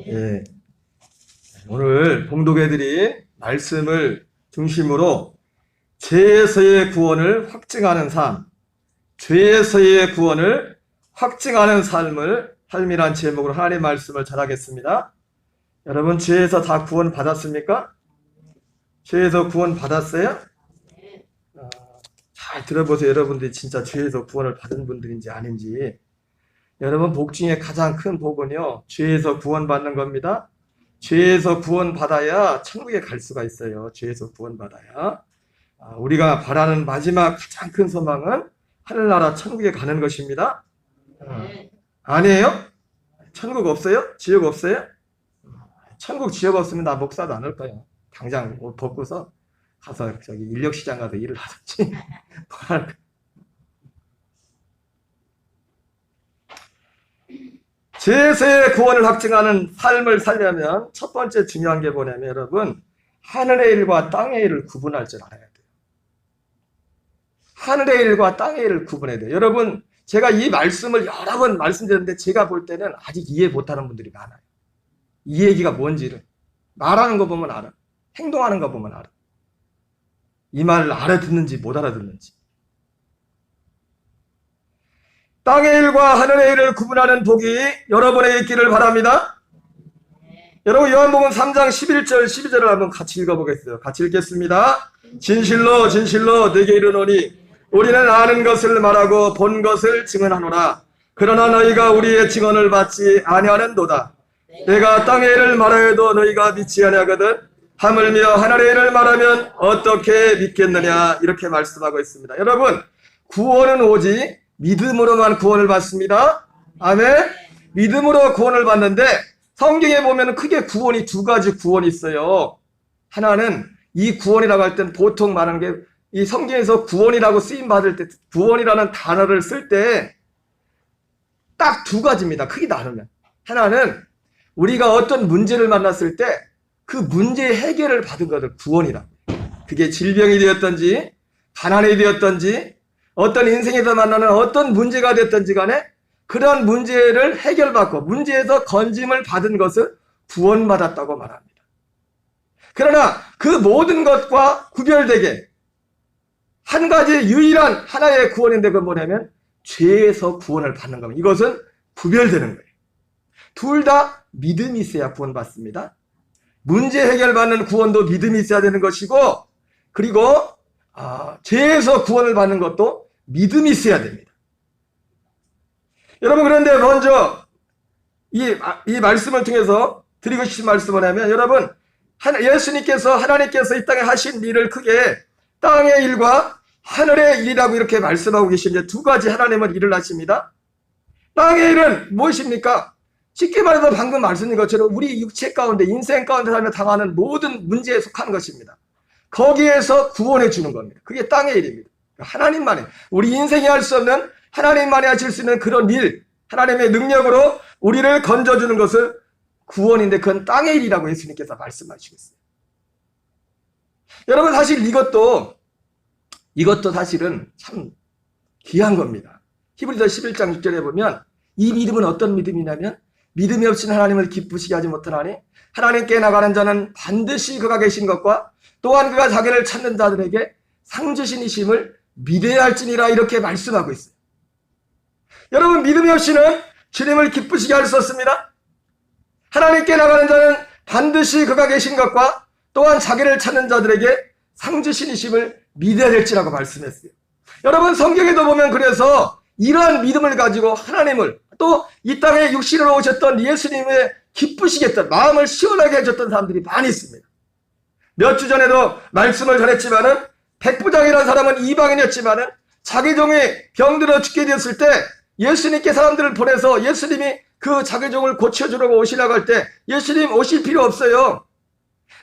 예, 오늘 봉독해드린 말씀을 중심으로 죄에서의 구원을 확증하는 삶, 죄에서의 구원을 확증하는 삶이란 제목으로 하나님의 말씀을 전하겠습니다. 여러분, 죄에서 다 구원 받았습니까? 죄에서 구원 받았어요? 잘 들어보세요. 여러분들이 진짜 죄에서 구원을 받은 분들인지 아닌지. 여러분, 복 중에 가장 큰 복은요, 죄에서 구원받는 겁니다. 죄에서 구원받아야 천국에 갈 수가 있어요. 죄에서 구원받아야. 우리가 바라는 마지막 가장 큰 소망은 하늘나라 천국에 가는 것입니다. 아니에요? 천국 없어요? 지옥 없어요? 천국 지옥 없으면 나 목사도 안 할 거예요. 당장 옷 벗고서 가서 저기 인력시장 가서 일을 하든지 뭐 할 거예요. 죄에서의 구원을 확증하는 삶을 살려면 첫 번째 중요한 게 뭐냐면, 여러분, 하늘의 일과 땅의 일을 구분할 줄 알아야 돼요. 하늘의 일과 땅의 일을 구분해야 돼요. 여러분, 제가 이 말씀을 여러 번 말씀드렸는데 제가 볼 때는 아직 이해 못하는 분들이 많아요. 이 얘기가 뭔지를 말하는 거 보면 알아. 행동하는 거 보면 알아. 이 말을 알아듣는지 못 알아듣는지. 땅의 일과 하늘의 일을 구분하는 복이 여러분에게 있기를 바랍니다. 여러분, 요한복음 3장 11절 12절을 한번 같이 읽어보겠어요. 같이 읽겠습니다. 진실로 진실로 네게 이르노니 우리는 아는 것을 말하고 본 것을 증언하노라. 그러나 너희가 우리의 증언을 받지 아니하는도다. 내가 땅의 일을 말하여도 너희가 믿지 아니하거든 하물며 하늘의 일을 말하면 어떻게 믿겠느냐, 이렇게 말씀하고 있습니다. 여러분, 구원은 오직 믿음으로만 구원을 받습니다. 아멘. 믿음으로 구원을 받는데, 성경에 보면 크게 구원이 두 가지 구원이 있어요. 하나는, 이 구원이라고 할 땐 보통 말하는 게, 이 성경에서 구원이라고 쓰임 받을 때, 구원이라는 단어를 쓸 때 딱 두 가지입니다. 크게 나누면. 하나는 우리가 어떤 문제를 만났을 때 그 문제의 해결을 받은 것을 구원이라고. 그게 질병이 되었던지 가난이 되었던지 어떤 인생에서 만나는 어떤 문제가 됐던지 간에 그런 문제를 해결받고 문제에서 건짐을 받은 것을 구원받았다고 말합니다. 그러나 그 모든 것과 구별되게 한 가지 유일한 하나의 구원인데, 그건 뭐냐면 죄에서 구원을 받는 겁니다. 이것은 구별되는 거예요. 둘 다 믿음이 있어야 구원받습니다. 문제 해결받는 구원도 믿음이 있어야 되는 것이고, 그리고 죄에서 구원을 받는 것도 믿음이 있어야 됩니다. 여러분, 그런데 먼저 이 말씀을 통해서 드리고 싶은 말씀은 뭐냐면, 여러분, 예수님께서 하나님께서 이 땅에 하신 일을 크게 땅의 일과 하늘의 일이라고 이렇게 말씀하고 계시는데, 두 가지 하나님은 일을 하십니다. 땅의 일은 무엇입니까? 쉽게 말해서 방금 말씀드린 것처럼 우리 육체 가운데, 인생 가운데 살며 당하는 모든 문제에 속한 것입니다. 거기에서 구원해 주는 겁니다. 그게 땅의 일입니다. 하나님만이, 우리 인생이 할 수 없는, 하나님만이 하실 수 있는 그런 일, 하나님의 능력으로 우리를 건져주는 것을 구원인데, 그건 땅의 일이라고 예수님께서 말씀하시겠어요. 여러분, 사실 이것도 사실은 참 귀한 겁니다. 히브리서 11장 6절에 보면, 이 믿음은 어떤 믿음이냐면, 믿음이 없이는 하나님을 기쁘시게 하지 못하나니 하나님께 나가는 자는 반드시 그가 계신 것과 또한 그가 자기를 찾는 자들에게 상 주시니심을 믿어야 할지니라, 이렇게 말씀하고 있어요. 여러분, 믿음이 없이는 주님을 기쁘시게 할 수 없습니다. 하나님께 나가는 자는 반드시 그가 계신 것과 또한 자기를 찾는 자들에게 상 주시니심을 믿어야 될지라고 말씀했어요. 여러분, 성경에도 보면 그래서 이러한 믿음을 가지고 하나님을, 또 이 땅에 육신으로 오셨던 예수님의 기쁘시겠다, 마음을 시원하게 해줬던 사람들이 많이 있습니다. 몇 주 전에도 말씀을 전했지만은, 백부장이라는 사람은 이방인이었지만은 자기 종이 병들어 죽게 되었을 때 예수님께 사람들을 보내서 예수님이 그 자기 종을 고쳐주려고 오시라고 할 때, 예수님 오실 필요 없어요.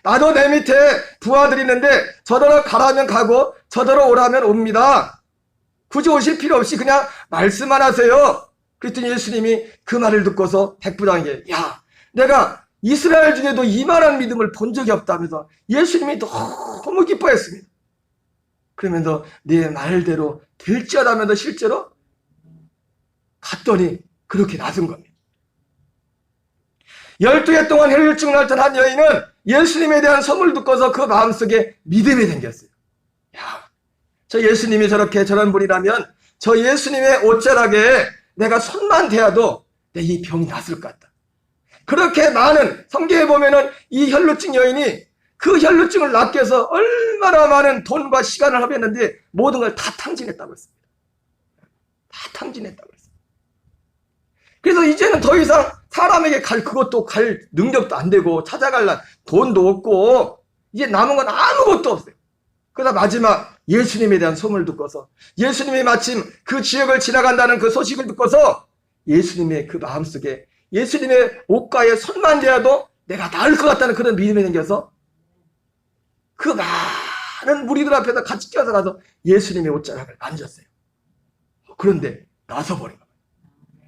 나도 내 밑에 부하들이 있는데 저더러 가라면 가고 저더러 오라면 옵니다. 굳이 오실 필요 없이 그냥 말씀만 하세요. 그랬더니 예수님이 그 말을 듣고서 백부장에게, 야, 내가 이스라엘 중에도 이만한 믿음을 본 적이 없다면서 예수님이 너무 기뻐했습니다. 그러면서 네 말대로 될지어다면서 실제로 갔더니 그렇게 낫은 겁니다. 12해 동안 혈류증을 앓던 한 여인은 예수님에 대한 소문을 듣고서 그 마음속에 믿음이 생겼어요. 야, 저 예수님이 저런 분이라면 저 예수님의 옷자락에 내가 손만 대어도 내 이 병이 낫을 것 같다. 그렇게 많은, 성경에 보면은 이 혈루증 여인이 그 혈루증을 낫기 위해서 얼마나 많은 돈과 시간을 허비했는데 모든 걸 다 탕진했다고 했습니다. 다 탕진했다고 했습니다. 그래서 이제는 더 이상 사람에게 그것도 갈 능력도 안 되고 찾아갈 돈도 없고 이제 남은 건 아무것도 없어요. 그러다 마지막 예수님에 대한 소문을 듣고서 예수님이 마침 그 지역을 지나간다는 그 소식을 듣고서 예수님의 그 마음속에 예수님의 옷가에 손만 대어도 내가 나을 것 같다는 그런 믿음이 생겨서 그 많은 무리들 앞에서 같이 끼어서 가서 예수님의 옷자락을 만졌어요. 그런데 나서버린 거예요.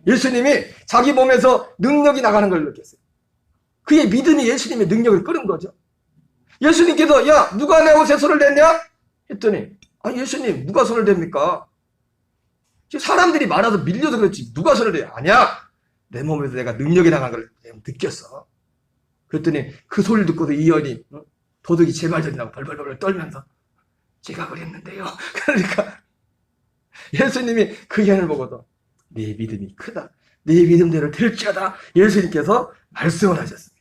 예수님이 자기 몸에서 능력이 나가는 걸 느꼈어요. 그의 믿음이 예수님의 능력을 끌은 거죠. 예수님께서 야 누가 내 옷에 손을 댔냐? 했더니 예수님 누가 손을 댑니까? 사람들이 많아서 밀려서 그렇지 누가 손을 대? 아니야. 내 몸에서 내가 능력이 나간 걸 느꼈어. 그랬더니 그 소리를 듣고도 이 여인이 도둑이 제 말전이라고 벌벌벌 떨면서 제가 그랬는데요. 그러니까 예수님이 그 여인을 보고도 네 믿음이 크다. 네 믿음대로 될지어다. 예수님께서 말씀을 하셨습니다.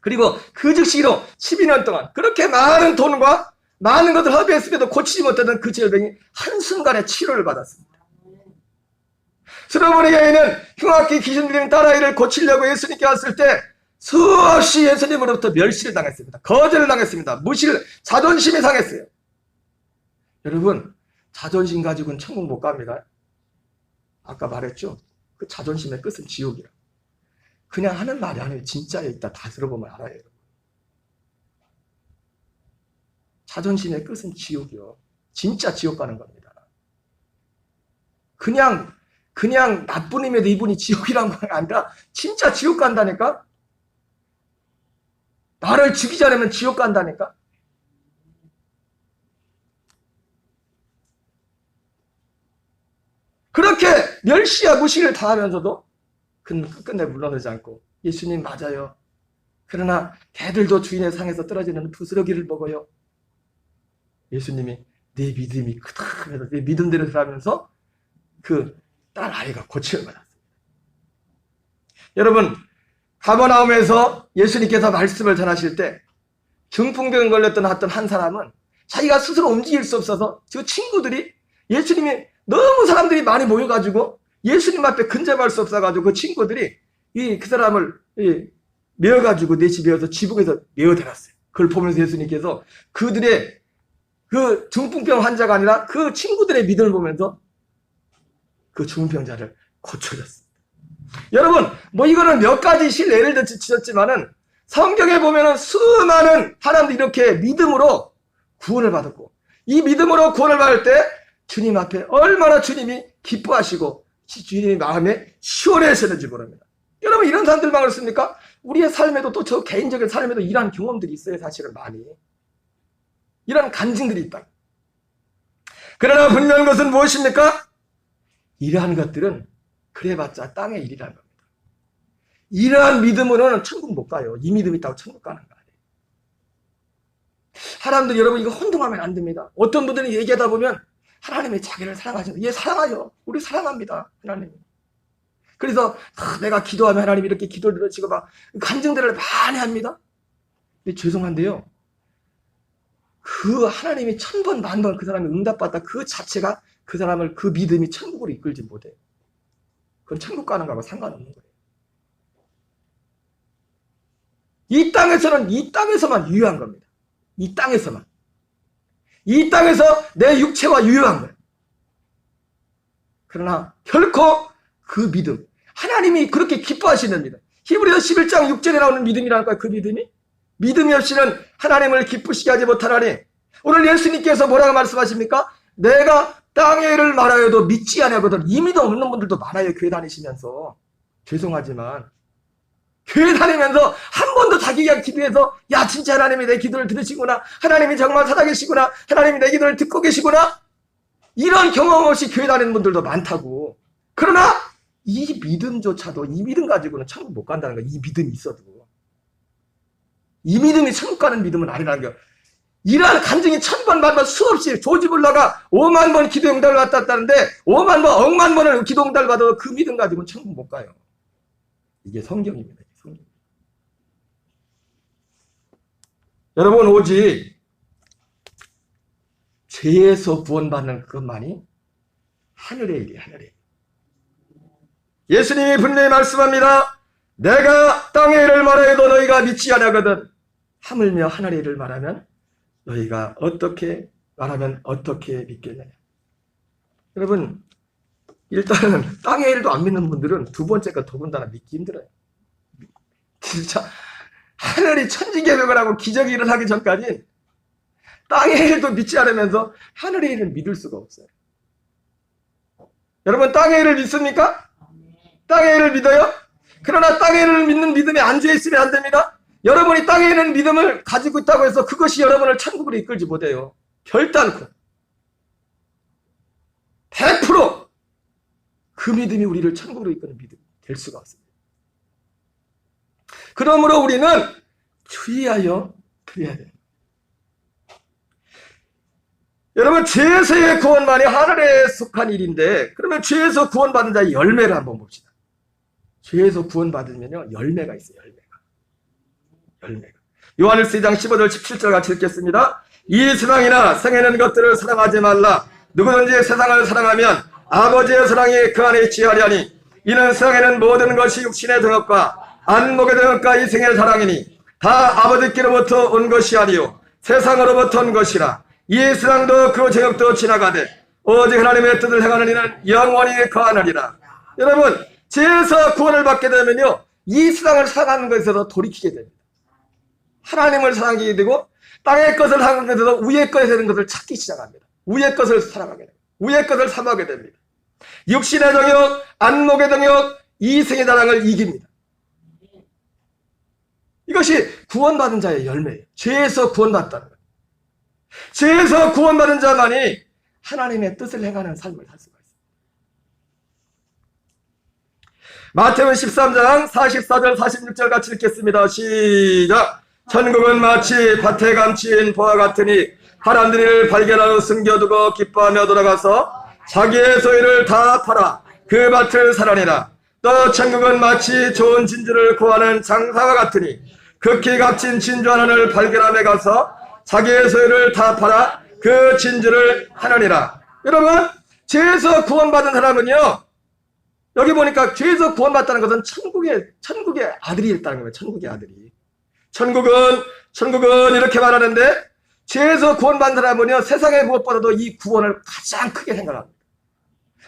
그리고 그 즉시로 12년 동안 그렇게 많은 돈과 많은 것을 허비했음에도 고치지 못하던 그 질병이 한순간에 치료를 받았습니다. 스로보니 여인은 흉악기 귀신 들린 딸아이를 고치려고 예수님께 왔을 때 수없이 예수님으로부터 멸시를 당했습니다. 거절을 당했습니다. 무시를, 자존심이 상했어요. 여러분, 자존심 가지고는 천국 못 갑니다. 아까 말했죠? 그 자존심의 끝은 지옥이라. 그냥 하는 말이 아니에요. 진짜에 있다 다 들어보면 알아요. 여러분. 자존심의 끝은 지옥이요. 진짜 지옥 가는 겁니다. 그냥 나쁜 의미에도 이분이 지옥이란 건 아니라 진짜 지옥 간다니까? 나를 죽이지 않으면 지옥 간다니까? 그렇게 멸시와 무시를 당하면서도 그는 끝끝내 물러나지 않고 예수님 맞아요. 그러나 개들도 주인의 상에서 떨어지는 부스러기를 먹어요. 예수님이 내 믿음이 크다 하면서 내 믿음대로 살아가면서 그 딸 아이가 고침을 받았습니다. 여러분, 가버나움에서 예수님께서 말씀을 전하실 때 중풍병 걸렸던 한 사람은 자기가 스스로 움직일 수 없어서 그 친구들이 예수님이 너무 사람들이 많이 모여가지고 예수님 앞에 근접할 수 없어가지고 그 친구들이 그 사람을 메어가지고 내 집에 와서 지붕에서 메어달았어요. 그걸 보면서 예수님께서 그들의 그 중풍병 환자가 아니라 그 친구들의 믿음을 보면서 그 중풍병자를 고쳐줬습니다. 여러분, 이거는 몇 가지 예를 드렸지만은 성경에 보면은 수많은 사람들이 이렇게 믿음으로 구원을 받았고 이 믿음으로 구원을 받을 때 주님 앞에 얼마나 주님이 기뻐하시고 주님의 마음에 시원해하셨는지 모릅니다. 여러분, 이런 사람들만 그렇습니까? 우리의 삶에도 또 저 개인적인 삶에도 이러한 경험들이 있어요. 사실은 많이. 이런 간증들이 있다. 그러나 분명한 것은 무엇입니까? 이러한 것들은 그래봤자 땅의 일이라는 겁니다. 이러한 믿음으로는 천국 못 가요. 이 믿음이 있다고 천국 가는 거 아니에요. 사람들이 여러분 이거 혼동하면 안 됩니다. 어떤 분들이 얘기하다 보면 하나님이 자기를 사랑하시는, 예, 사랑하죠. 우리 사랑합니다. 하나님. 그래서 내가 기도하면 하나님이 이렇게 기도를 들으시고 막 간증들을 많이 합니다. 근데 죄송한데요. 그 하나님이 1000번, 10,000번 그 사람이 응답받다 그 자체가 그 사람을 그 믿음이 천국으로 이끌지 못해요. 그건 천국 가는 거하고 상관없는 거예요. 이 땅에서만 유효한 겁니다. 이 땅에서만. 이 땅에서 내 육체와 유효한 거예요. 그러나 결코 그 믿음, 하나님이 그렇게 기뻐하시는 믿음, 히브리서 11장 6절에 나오는 믿음이라는 거예요. 그 믿음이 없이는 하나님을 기쁘시게 하지 못하나니, 오늘 예수님께서 뭐라고 말씀하십니까? 내가 땅의 일을 말하여도 믿지 않거든. 이미도 없는 분들도 많아요. 교회 다니시면서. 죄송하지만 교회 다니면서 한 번도 자기가 기도해서 야 진짜 하나님이 내 기도를 들으시구나, 하나님이 정말 살아계시구나, 하나님이 내 기도를 듣고 계시구나, 이런 경험 없이 교회 다니는 분들도 많다고. 그러나 이 믿음조차도, 이 믿음 가지고는 천국 못 간다는 거야. 이 믿음이 있어도. 이 믿음이 천국 가는 믿음은 아니라는 거야. 이러한 간증이 1000번 만번 수없이 조지불러가 5만 번 기도 응답을 받았다는데 5만 번, 억만 번을 기도 응답을 받아도 그 믿음 가지고는 천국 못 가요. 이게 성경입니다. 성경. 여러분, 오직 죄에서 구원받는 그것만이 하늘의 일이에요. 하늘의 일. 예수님이 분명히 말씀합니다. 내가 땅의 일을 말해도 너희가 믿지 아니하거든. 하물며 하늘의 일을 말하면 너희가 어떻게 말하면 어떻게 믿겠느냐. 여러분, 일단은 땅의 일도 안 믿는 분들은 두 번째 거 더군다나 믿기 힘들어요. 진짜 하늘이 천지개벽을 하고 기적이 일어나기 전까지 땅의 일도 믿지 않으면서 하늘의 일을 믿을 수가 없어요. 여러분, 땅의 일을 믿습니까? 땅의 일을 믿어요? 그러나 땅의 일을 믿는 믿음에 안주해 있으면 안 됩니다. 여러분이 땅에 있는 믿음을 가지고 있다고 해서 그것이 여러분을 천국으로 이끌지 못해요. 결단코 100% 그 믿음이 우리를 천국으로 이끄는 믿음이 될 수가 없습니다. 그러므로 우리는 주의하여 드려야 돼요. 여러분, 죄에서의 구원만이 하늘에 속한 일인데, 그러면 죄에서 구원받은 자의 열매를 한번 봅시다. 죄에서 구원받으면요, 열매가 있어요. 열매가. 요한일서 2장 15절 17절 같이 읽겠습니다. 이 세상이나 생에 있는 것들을 사랑하지 말라. 누구든지 세상을 사랑하면 아버지의 사랑이 그 안에 있지 아니하니 이는 세상에는 모든 것이 육신의 등업과 안목의 등업과 이생의 사랑이니 다 아버지께로부터 온 것이 아니요 세상으로부터 온 것이라. 이 세상도 그 제국도 지나가되 오직 하나님의 뜻을 행하는 이는 영원히 거하느니라. 여러분, 죄에서 구원을 받게 되면요, 이 세상을 사랑하는 것에서 돌이키게 됩니다. 하나님을 사랑하게 되고 땅의 것을 사랑하게 돼서 위의 것에 되는 것을 찾기 시작합니다. 위의 것을 사랑하게 됩니다. 위의 것을 사모하게 됩니다. 육신의 정욕, 안목의 정욕, 이생의 자랑을 이깁니다. 이것이 구원받은 자의 열매예요. 죄에서 구원받다는 거예요. 죄에서 구원받은 자만이 하나님의 뜻을 행하는 삶을 살 수가 있습니다. 마태복음 13장 44절 46절 같이 읽겠습니다. 시작. 천국은 마치 밭에 감추인 보화 같으니 사람들이 이를 발견하여 숨겨두고 기뻐하며 돌아가서 자기의 소유를 다 팔아 그 밭을 사라니라. 또 천국은 마치 좋은 진주를 구하는 장사와 같으니 극히 값진 진주 하나를 발견하며 가서 자기의 소유를 다 팔아 그 진주를 하느니라. 여러분, 죄에서 구원받은 사람은요, 여기 보니까 죄에서 구원받다는 것은 천국의 아들이 있다는 거예요. 천국의 아들이. 천국은 이렇게 말하는데, 죄에서 구원받은 사람은요, 세상의 무엇보다도 이 구원을 가장 크게 생각합니다.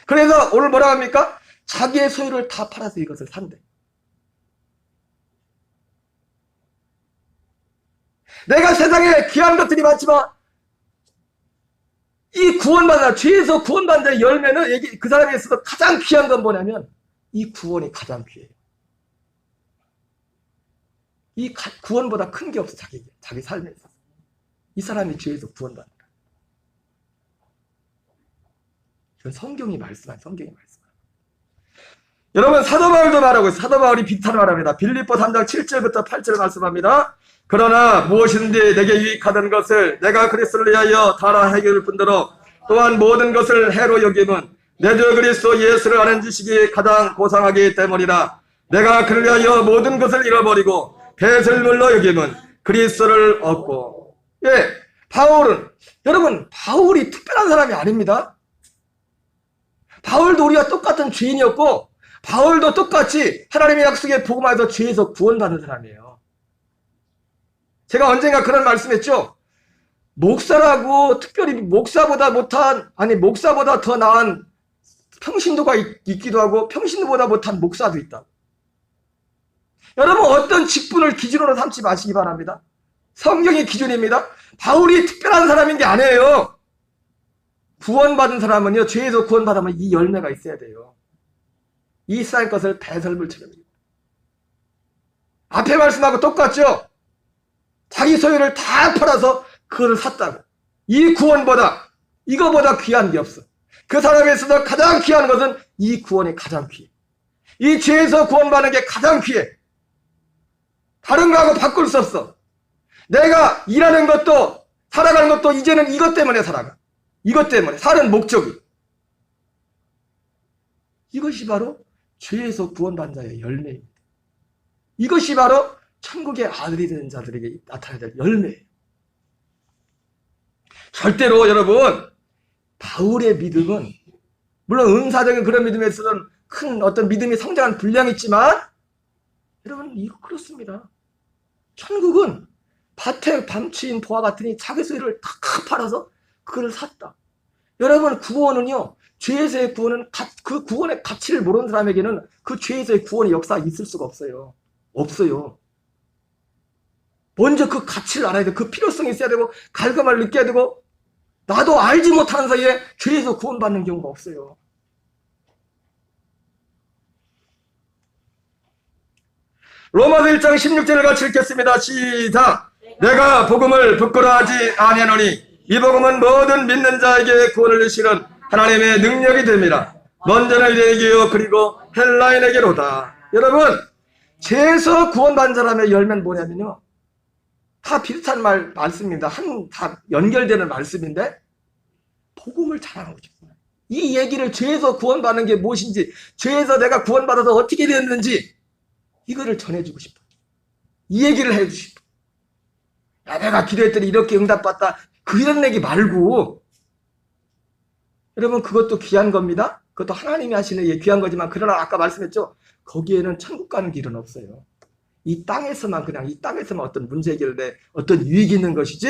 그래서 오늘 뭐라고 합니까? 자기의 소유를 다 팔아서 이것을 산대. 내가 세상에 귀한 것들이 많지만 이 구원받는, 죄에서 구원받는 자의 열매는 그 사람에 있어서 가장 귀한 건 뭐냐면 이 구원이 가장 귀해요. 이 구원보다 큰 게 없어. 자기 삶에 있어서. 이 사람이 죄에서 구원받는다. 이건 성경이 말씀한 성경이 말씀. 여러분, 사도 바울도 말하고 있어요. 사도 바울이 비탄을 말합니다. 빌립보 3장 7절부터 8절 말씀합니다. 그러나 무엇이든지 내게 유익하던 것을 내가 그리스도를 위하여 달아 해결할 뿐더러 또한 모든 것을 해로 여김은 내 주 그리스도 예수를 아는 지식이 가장 고상하기 때문이라. 내가 그를 위하여 모든 것을 잃어버리고 배설물로 여김은 그리스도를 얻고. 예, 바울은, 여러분, 바울이 특별한 사람이 아닙니다. 바울도 우리와 똑같은 죄인이었고 바울도 똑같이 하나님의 약속의 복음에서 죄에서 구원받는 사람이에요. 제가 언젠가 그런 말씀했죠. 목사라고 특별히 목사보다 더 나은 평신도가 있기도 하고 평신도보다 못한 목사도 있다. 여러분, 어떤 직분을 기준으로 삼지 마시기 바랍니다. 성경이 기준입니다. 바울이 특별한 사람인 게 아니에요. 구원받은 사람은요, 죄에서 구원받으면 이 열매가 있어야 돼요. 이 쌓인 것을 배설물처럼. 앞에 말씀하고 똑같죠? 자기 소유를 다 팔아서 그거를 샀다고. 이 구원보다, 이거보다 귀한 게 없어. 그 사람에 있어서 가장 귀한 것은 이 구원이 가장 귀해. 이 죄에서 구원받는 게 가장 귀해. 다른 거하고 바꿀 수 없어. 내가 일하는 것도 살아가는 것도 이제는 이것 때문에 살아가. 이것 때문에 사는 목적이. 이것이 바로 죄에서 구원받는 자의 열매입니다. 이것이 바로 천국의 아들이 되는 자들에게 나타나야 될 열매예요. 절대로 여러분, 바울의 믿음은 물론 은사적인 그런 믿음에서는 큰 어떤 믿음이 성장한 분량이 있지만 여러분 이거 그렇습니다. 천국은 밭에 밤치인 보화 같으니 자기 소유를 다 팔아서 그걸 샀다. 여러분 구원은요, 죄에서의 구원은 그 구원의 가치를 모르는 사람에게는 그 죄에서의 구원의 역사가 있을 수가 없어요. 없어요. 먼저 그 가치를 알아야 돼. 그 필요성이 있어야 되고 갈급함을 느껴야 되고, 나도 알지 못하는 사이에 죄에서 구원받는 경우가 없어요. 로마서 1장 16절을 같이 읽겠습니다. 시작. 내가 복음을 부끄러워하지 아니하노니 이 복음은 모든 믿는 자에게 구원을 주시는 하나님의 능력이 됩니다. 먼저는 유대인에게요 그리고 헬라인에게로다. 여러분, 죄에서 구원받은 사람의 열매는 뭐냐면요, 다 비슷한 말씀입니다. 다 연결되는 말씀인데 복음을 자랑하고 싶어요. 이 얘기를 죄에서 구원받는 게 무엇인지, 죄에서 내가 구원받아서 어떻게 되었는지 이거를 전해주고 싶어요. 이 얘기를 해주고 싶어요. 야, 내가 기도했더니 이렇게 응답받다, 그런 얘기 말고, 여러분 그것도 귀한 겁니다. 그것도 하나님이 하시는 예, 귀한 거지만, 그러나 아까 말씀했죠, 거기에는 천국 가는 길은 없어요. 이 땅에서만, 그냥 이 땅에서만 어떤 문제 해결돼 어떤 유익이 있는 것이지,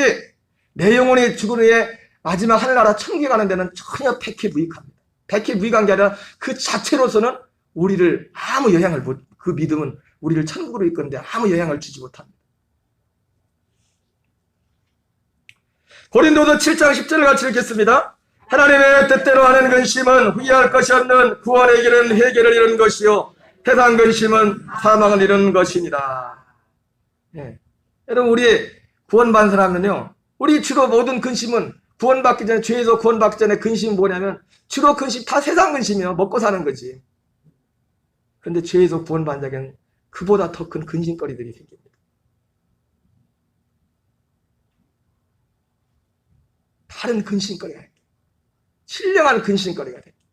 내 영혼이 죽은 후에 마지막 하늘나라 천국에 가는 데는 전혀 백해무익합니다. 백해무익한 게 아니라 그 자체로서는 우리를 아무 영향을 못, 그 믿음은 우리를 천국으로 이끄는데 아무 영향을 주지 못합니다. 고린도서 7장 10절을 같이 읽겠습니다. 하나님의 뜻대로 하는 근심은 후회할 것이 없는 구원의 길은 회개를 이루는 것이요 세상 근심은 사망을 이루는 것입니다. 예. 여러분, 우리 구원받은 사람은요, 우리 주로 모든 근심은 구원받기 전에, 죄에서 구원받기 전에 근심은 뭐냐면, 주로 근심 다 세상 근심이에요. 먹고 사는 거지. 그런데 죄에서 구원받은 자에게는 그보다 더 큰 근심거리들이 생깁니다. 다른 근심거리가 생깁니다. 신령한 근심거리가 생깁니다.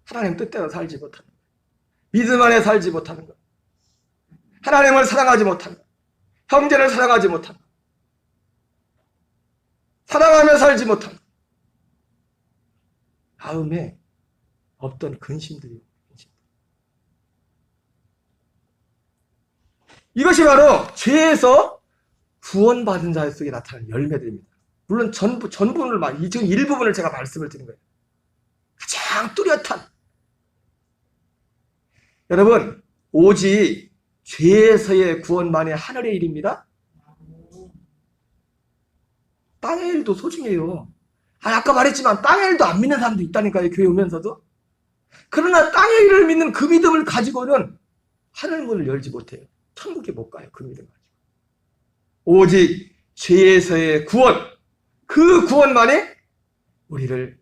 하나님 뜻대로 살지 못하는 것, 믿음 안에 살지 못하는 것, 하나님을 사랑하지 못하는 것, 형제를 사랑하지 못하는 것, 사랑하며 살지 못하는 것, 마음에 없던 근심들이, 이것이 바로 죄에서 구원받은 자 속에 나타나는 열매들입니다. 물론 전부는 지금 일부분을 제가 말씀을 드린 거예요. 가장 뚜렷한, 여러분, 오직 죄에서의 구원만이 하늘의 일입니다. 땅의 일도 소중해요. 아까 말했지만 땅의 일도 안 믿는 사람도 있다니까요, 교회 오면서도. 그러나 땅의 일을 믿는 그 믿음을 가지고는 하늘문을 열지 못해요. 천국에 못 가요, 그 믿음 가지고. 오직 죄에서의 구원, 그 구원만이 우리를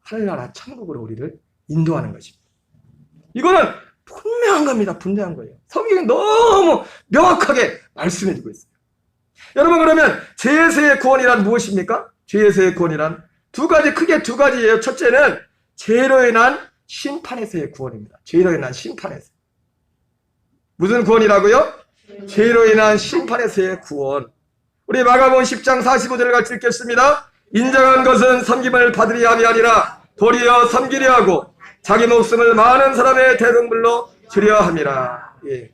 하늘나라 천국으로 우리를 인도하는 것입니다. 이거는 분명한 겁니다. 분명한 거예요. 성경이 너무 명확하게 말씀해주고 있어요. 여러분, 그러면 죄에서의 구원이란 무엇입니까? 죄에서의 구원이란 크게 두 가지예요. 첫째는 죄로 인한 심판에서의 구원입니다. 죄로 인한 심판에서. 무슨 구원이라고요? 죄로 인한 심판에서의 구원. 우리 마가복음 10장 45절을 같이 읽겠습니다. 인정한 것은 섬김을 받으려 함이 아니라 도리어 섬기려 하고 자기 목숨을 많은 사람의 대성물로 주려 함이라. 예.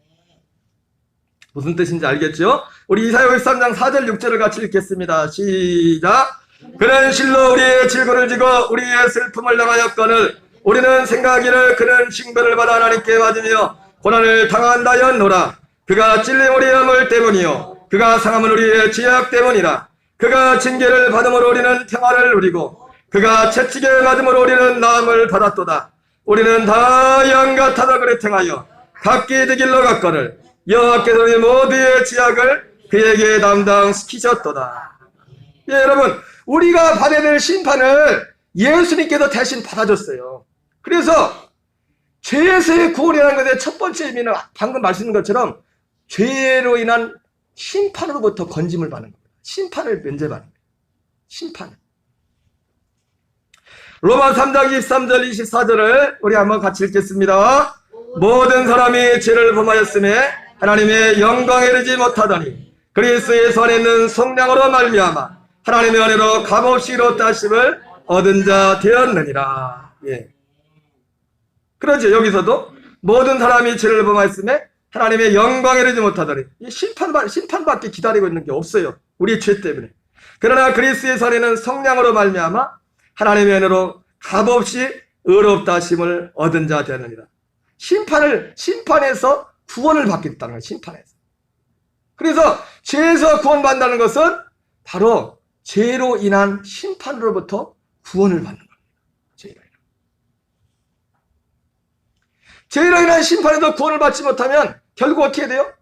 무슨 뜻인지 알겠죠? 우리 이사야 13장 4절 6절을 같이 읽겠습니다. 시작. 그는 실로 우리의 질고를 지고 우리의 슬픔을 당하였거늘 우리는 생각하기를 그는 징벌을 받아 하나님께 맞으며 고난을 당한다였노라. 그가 찔림 우리의 허물 때문이요 그가 상함은 우리의 죄악 때문이라. 그가 징계를 받음으로 우리는 평화를 누리고 그가 채찍에 맞음으로 우리는 나음을 받았도다. 우리는 다 양 같아서 그래 행하여 각기 그 길로 갔거늘 여호와께서 우리 모두의 죄악을 그에게 담당시키셨도다. 예, 여러분, 우리가 받아야 될 심판을 예수님께서 대신 받아줬어요. 그래서 죄에서의 구원이라는 것의 첫 번째 의미는 방금 말씀드린 것처럼 죄로 인한 심판으로부터 건짐을 받는 겁니다. 심판을 면제받는 거예요. 심판. 로마 3장 23절 24절을 우리 한번 같이 읽겠습니다. 모든 사람이 죄를 범하였음에 하나님의 영광에 이르지 못하더니 그리스도의 안에 있는 성령으로 말미암아 하나님의 은혜로 값없이 이뤘다 하심을 얻은 자 되었느니라. 예. 그렇죠. 여기서도 모든 사람이 죄를 범하였음에 하나님의 영광에 이르지 못하더니 심판받기 기다리고 있는 게 없어요. 우리의 죄 때문에. 그러나 그리스도의 안에는 성령으로 말미암아 하나님의 은혜로 값없이 의롭다 하심을 얻은 자 되느니라. 심판에서 구원을 받게 됐다는 거예요. 심판에서. 그래서 죄에서 구원받는다는 것은 바로 죄로 인한 심판으로부터 구원을 받는 겁니다. 죄로 인한 심판에서 구원을 받지 못하면 결국 어떻게 돼요?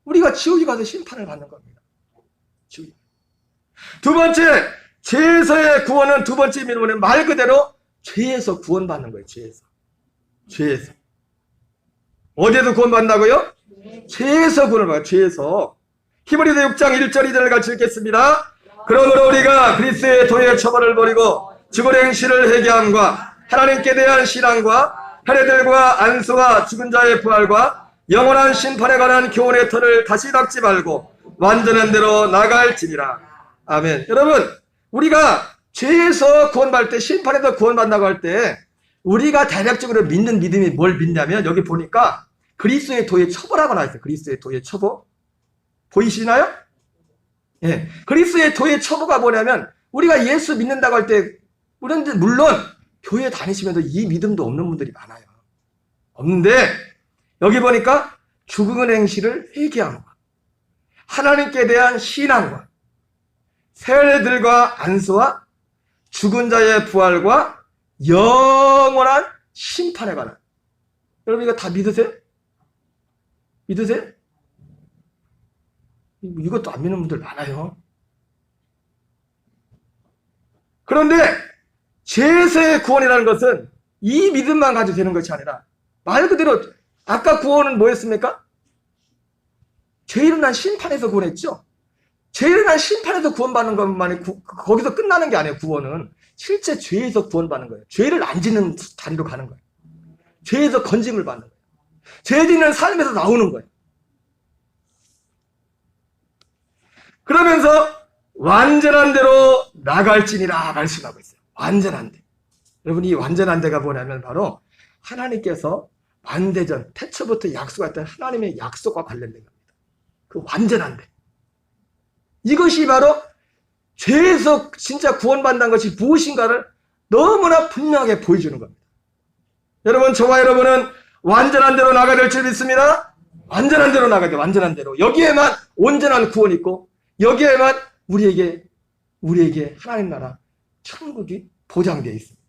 우리가 지옥에 가서 심판을 받는 겁니다. 두 번째, 죄에서의 구원은 두 번째 의미로는 말 그대로 죄에서 구원받는 거예요. 죄에서. 어디에서 구원받는다고요? 죄에서 구원을 받아요. 죄에서. 히브리서 6장 1절 2절을 같이 읽겠습니다. 그러므로 우리가 그리스도의 도의 처벌을 버리고 죽을 행실을 회개함과 하나님께 대한 신앙과 할례들과 안수와 죽은 자의 부활과 영원한 심판에 관한 교훈의 터를 다시 닦지 말고 완전한 대로 나갈지니라. 아멘. 여러분, 우리가 죄에서 구원받을 때, 심판에서 구원받는다고 할 때 우리가 대략적으로 믿는 믿음이 뭘 믿냐면 여기 보니까 그리스도의 도의 처벌하고 나와있어요. 그리스도의 도의 처벌. 보이시나요? 예. 그리스도의 도의 처벌가 뭐냐면 우리가 예수 믿는다고 할 때 우리는 물론 교회 다니시면서 이 믿음도 없는 분들이 많아요. 없는데 여기 보니까 죽은 행실을 회개함과 하나님께 대한 신앙과 세례들과 안수와 죽은 자의 부활과 영원한 심판에 관한. 여러분 이거 다 믿으세요? 믿으세요? 이것도 안 믿는 분들 많아요. 그런데 죄에서의 구원이라는 것은 이 믿음만 가지고 되는 것이 아니라 말 그대로 아까 구원은 뭐였습니까? 죄로 인한 심판에서 구원했죠. 죄로 인한 심판에서 구원받는 것만이 거기서 끝나는 게 아니에요. 구원은 실제 죄에서 구원받는 거예요. 죄를 안 짓는 다리로 가는 거예요. 죄에서 건짐을 받는 거예요. 죄 짓는 삶에서 나오는 거예요. 그러면서 완전한 대로 나갈지니라 말씀하고 있어요. 완전한 대. 여러분 이 완전한 대가 뭐냐면 바로 하나님께서 만대전 태초부터 약속했던 하나님의 약속과 관련된 겁니다. 그 완전한 대. 이것이 바로 죄에서 진짜 구원받는 것이 무엇인가를 너무나 분명하게 보여주는 겁니다. 여러분 저와 여러분은 완전한 대로 나가야 될 줄 믿습니다. 완전한 대로 나가야 돼요. 완전한 대로. 여기에만 온전한 구원이 있고 여기에만 우리에게 하나님 나라 천국이 보장되어 있습니다.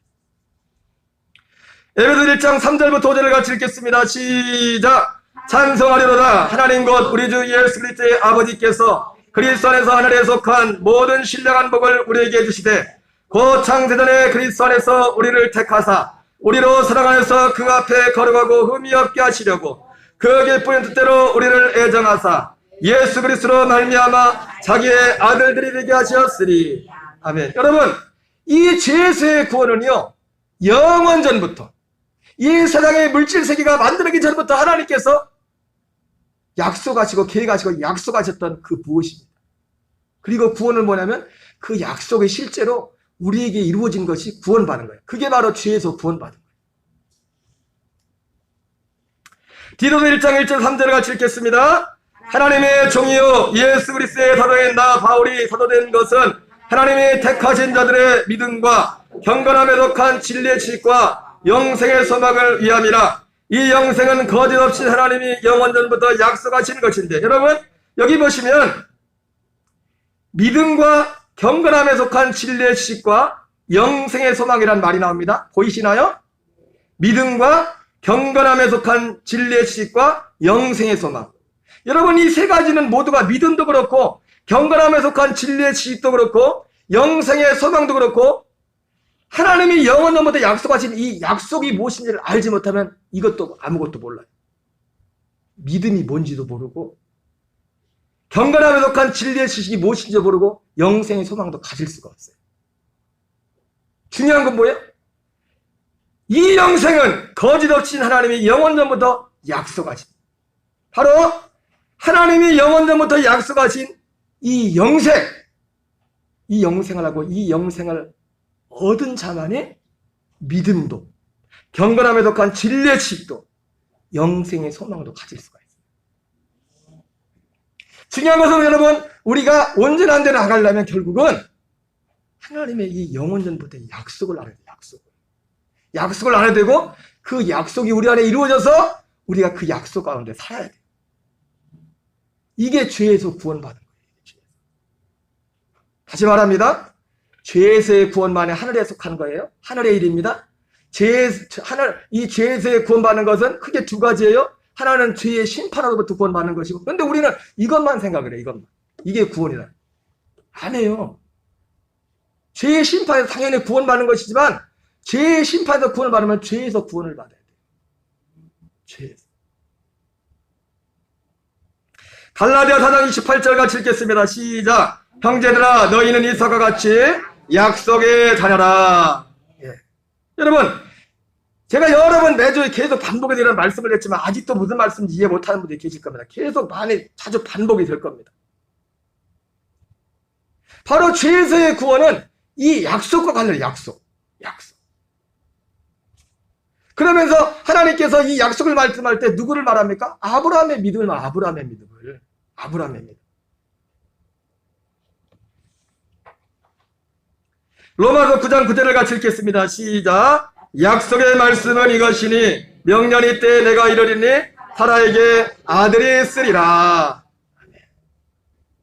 에베소 1장 3절부터 5절을 같이 읽겠습니다. 시작. 찬송하리로다. 하나님 곧 우리 주 예수 그리스도의 아버지께서 그리스도 안에서 하늘에 속한 모든 신령한 복을 우리에게 주시되 곧 창세전에 그리스도 안에서 우리를 택하사 우리로 사랑 안에서 그 앞에 거룩하고 흠이 없게 하시려고 그 기쁘신 뜻대로 우리를 애정하사 예수 그리스도로 말미암아 자기의 아들들이 되게 하셨으리. 아멘. 여러분 이 죄에서의 구원은요 영원전부터 이 세상의 물질세계가 만들어지기 전부터 하나님께서 약속하시고 계획하시고 약속하셨던 그 무엇입니다. 그리고 구원은 뭐냐면 그 약속이 실제로 우리에게 이루어진 것이 구원받는 거예요. 그게 바로 죄에서 구원받은 거예요. 디도서 1장 1절 3절을 같이 읽겠습니다. 하나님의 종이요 예수 그리스도의 사도인 나 바울이 사도된 것은 하나님이 택하신 자들의 믿음과 경건함에 속한 진리의 지식과 영생의 소망을 위함이라. 이 영생은 거짓없이 하나님이 영원전부터 약속하신 것인데 여러분 여기 보시면 믿음과 경건함에 속한 진리의 지식과 영생의 소망이란 말이 나옵니다. 보이시나요? 믿음과 경건함에 속한 진리의 지식과 영생의 소망. 여러분 이 세 가지는 모두가 믿음도 그렇고 경건함에 속한 진리의 지식도 그렇고 영생의 소망도 그렇고 하나님이 영원전부터 약속하신 이 약속이 무엇인지를 알지 못하면 이것도 아무것도 몰라요. 믿음이 뭔지도 모르고 경건하며 독한 진리의 지식이 무엇인지 모르고 영생의 소망도 가질 수가 없어요. 중요한 건 뭐예요? 이 영생은 거짓 없인 하나님이 영원전부터 약속하신, 바로 하나님이 영원전부터 약속하신 이 영생, 이 영생을 하고 이 영생을 얻은 자만이 믿음도 경건함에 독한 진리의 지식도 영생의 소망도 가질 수가 있어요. 중요한 것은 여러분, 우리가 온전한 데로 나가려면 결국은 하나님의 이 영원전부터 약속을 알아야 돼요. 약속을 알아야 되고 그 약속이 우리 안에 이루어져서 우리가 그 약속 가운데 살아야 돼요. 이게 죄에서 구원받는 거예요. 다시 말합니다. 죄에서의 구원만이 하늘에 속한 거예요. 하늘의 일입니다. 이 죄에서의 구원받는 것은 크게 두 가지예요. 하나는 죄의 심판으로부터 구원받는 것이고, 그런데 우리는 이것만 생각을 해요. 이것만. 이게 구원이다. 아니에요. 죄의 심판에서 당연히 구원받는 것이지만 죄의 심판에서 구원을 받으면 죄에서 구원을 받아야 돼요. 죄에서. 갈라디아 4장 28절 같이 읽겠습니다. 시작. 형제들아, 너희는 이삭과 같이 약속의 자녀라. 예. 여러분, 제가 여러 번 매주 계속 반복이 되는 말씀을 했지만 아직도 무슨 말씀인지 이해 못하는 분들이 계실 겁니다. 계속 자주 반복이 될 겁니다. 바로 죄에서의 구원은 이 약속과 관련해요. 약속. 그러면서 하나님께서 이 약속을 말씀할 때 누구를 말합니까? 아브라함의 믿음을 말합니다. 아브라함의 믿음. 로마서 9장 9절을 같이 읽겠습니다. 시작. 약속의 말씀은 이것이니 명년이 때에 내가 이르리니 사라에게 아들이 있으리라.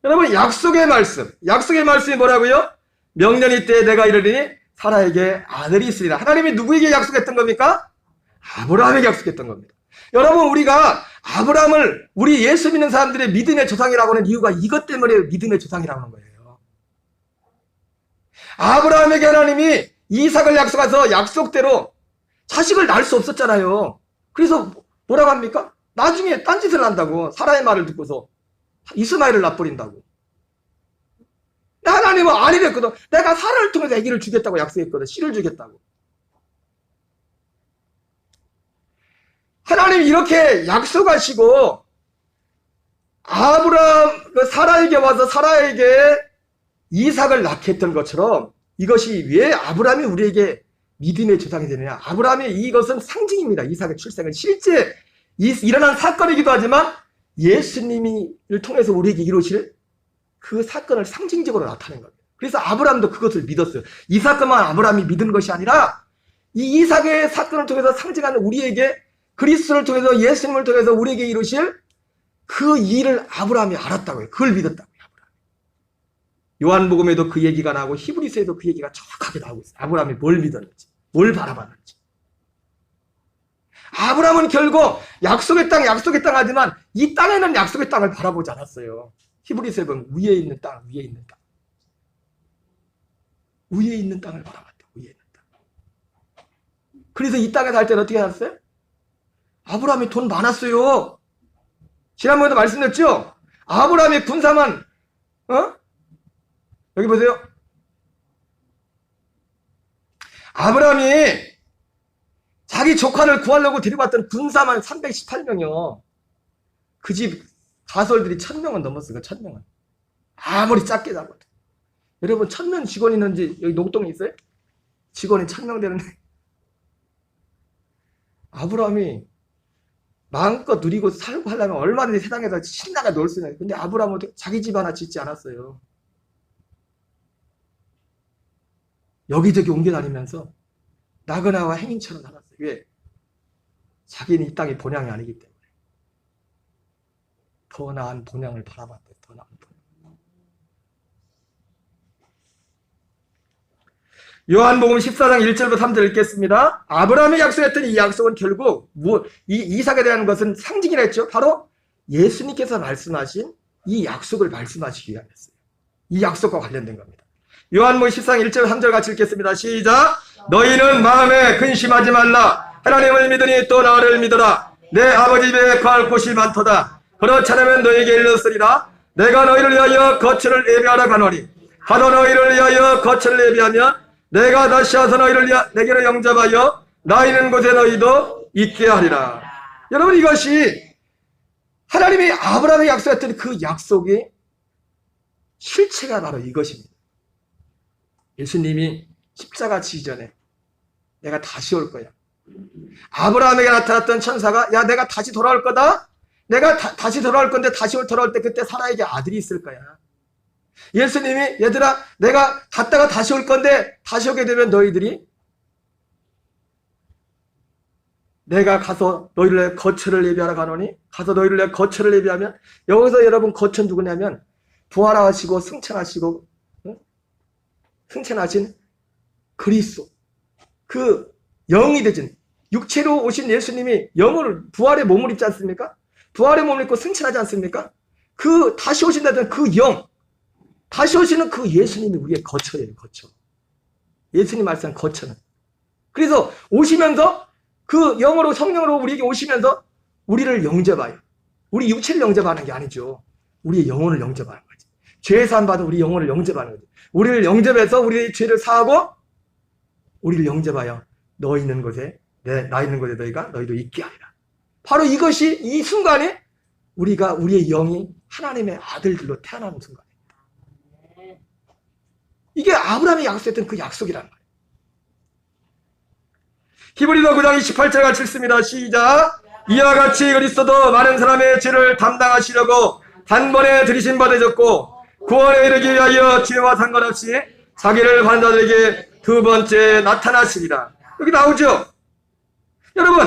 여러분, 약속의 말씀이 뭐라고요? 명년이 때에 내가 이르리니 사라에게 아들이 있으리라. 하나님이 누구에게 약속했던 겁니까? 아브라함에게 약속했던 겁니다. 여러분, 우리가 아브라함을 우리 예수 믿는 사람들의 믿음의 조상이라고 하는 이유가 이것 때문에 믿음의 조상이라고 하는 거예요. 아브라함에게 하나님이 이삭을 약속해서 약속대로 자식을 낳을 수 없었잖아요. 그래서 뭐라고 합니까? 나중에 딴짓을 한다고. 사라의 말을 듣고서 이스마엘을 낳아버린다고. 하나님은 아니랬거든. 내가 사라를 통해서 아기를 주겠다고 약속했거든. 씨를 주겠다고. 하나님이 이렇게 약속하시고 아브라함 사라에게 와서 사라에게 이삭을 낳게 했던 것처럼 이것이 왜 아브라함이 우리에게 믿음의 조상이 되느냐? 아브라함의 이것은 상징입니다. 이삭의 출생은 실제 일어난 사건이기도 하지만 예수님을 통해서 우리에게 이루실 그 사건을 상징적으로 나타낸 겁니다. 그래서 아브라함도 그것을 믿었어요. 이 사건만 아브라함이 믿은 것이 아니라 이 이삭의 사건을 통해서 상징하는 우리에게 그리스도를 통해서 예수님을 통해서 우리에게 이루실 그 일을 아브라함이 알았다고요. 그걸 믿었다고요. 요한복음에도 그 얘기가 나오고 히브리서에도 그 얘기가 정확하게 나오고 있어요. 아브라함이 뭘 믿었는지, 뭘 바라봤는지. 아브라함은 결국 약속의 땅 하지만 이 땅에는 약속의 땅을 바라보지 않았어요. 히브리서에 보면 위에 있는 땅. 위에 있는 땅을 바라봤다. 위에 있는 땅. 그래서 이 땅에 살 때는 어떻게 살았어요? 아브라함이 돈 많았어요. 지난번에도 말씀드렸죠? 아브라함이 군사만, 여기 보세요. 아브라함이 자기 조카를 구하려고 데려갔던 군사만 318명이요. 그 집 가솔들이 1000명은 넘었어요. 1000명은. 아무리 작게 잡아도. 여러분, 1000명 직원이 있는지 여기 녹동에 있어요? 직원이 1000명 되는데. 아브라함이 마음껏 누리고 살고 하려면 얼마든지 세상에서 신나게 놀 수 있는. 근데 아브라함은 자기 집 하나 짓지 않았어요. 여기저기 옮겨다니면서 나그네와 행인처럼 살았어요. 왜? 자기는 이 땅이 본향이 아니기 때문에. 더 나은 본향을 바라봤대요. 더 나은 본향. 요한복음 14장 1절부터 3절 읽겠습니다. 아브라함이 약속했던 이 약속은 결국 이삭에 대한 것은 상징이라 했죠. 바로 예수님께서 말씀하신 이 약속을 말씀하시기 위함이었어요. 이 약속과 관련된 겁니다. 요한복음 14장 1절 3절 같이 읽겠습니다. 시작. 너희는 마음에 근심하지 말라. 하나님을 믿으니 또 나를 믿어라. 내 아버지 집에 거할 곳이 많도다. 그렇지 않으면 너희에게 일렀으리라. 내가 너희를 위하여 거처를 예비하러 가노니 가도 너희를 위하여 거처를 예비하면 내가 다시 와서 너희를 내게로 영접하여 나 있는 곳에 너희도 있게 하리라. 여러분, 이것이 하나님이 아브라함에 약속했던 그 약속이 실체가 바로 이것입니다. 예수님이 십자가 지기 전에 내가 다시 올 거야. 아브라함에게 나타났던 천사가 야, 내가 다시 돌아올 거다. 내가 다시 돌아올 건데 다시 돌아올 때 그때 사라에게 아들이 있을 거야. 예수님이 얘들아, 내가 갔다가 다시 올 건데 다시 오게 되면 너희들이 내가 가서 너희를 거처를 예비하러 가노니 가서 너희를 거처를 예비하면, 여기서 여러분 거처 누구냐면 부활하시고 승천하시고 승천하신 그리스도, 그 영이 되신 육체로 오신 예수님이 영을 부활의 몸을 입지 않습니까? 부활의 몸을 입고 승천하지 않습니까? 그 다시 오신다던 그 영, 다시 오시는 그 예수님이 우리의 거처예요. 거처. 예수님 말씀한 거처는. 그래서 오시면서 그 영으로, 성령으로 우리에게 오시면서 우리를 영접해요. 우리 육체를 영접하는 게 아니죠. 우리의 영혼을 영접하는 거지. 죄 사함 받은 우리 영혼을 영접하는 거지. 우리를 영접해서 우리의 죄를 사하고 우리를 영접하여 너 있는 곳에, 나 있는 곳에 너희도 있게 하리라. 바로 이것이, 이 순간에 우리의 영이 하나님의 아들들로 태어나는 순간입니다. 이게 아브라함이 약속했던 그 약속이라는 거예요. 히브리서 9장 28절 같이 읽습니다. 시작. 이와 같이 그리스도도 많은 사람의 죄를 담당하시려고 단번에 들이신 바 되셨고 구원에 이르기 위하여 죄와 상관없이 자기를 바른 자들에게 두 번째 나타나시리라. 여기 나오죠. 여러분,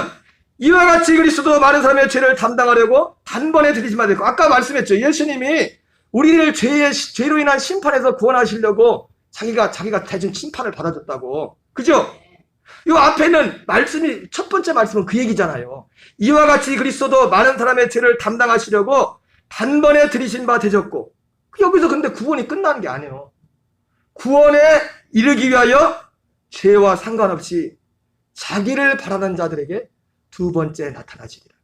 이와 같이 그리스도도 많은 사람의 죄를 담당하려고 단번에 들이신 바 되셨고, 아까 말씀했죠. 예수님이 우리를 죄로 인한 심판에서 구원하시려고 자기가 대준 심판을 받아줬다고. 그죠? 이 앞에는 말씀이, 첫 번째 말씀은 그 얘기잖아요. 이와 같이 그리스도도 많은 사람의 죄를 담당하시려고 단번에 들이신 바 되셨고, 여기서 근데 구원이 끝나는 게 아니에요. 구원에 이르기 위하여 죄와 상관없이 자기를 바라는 자들에게 두 번째 나타나시리라.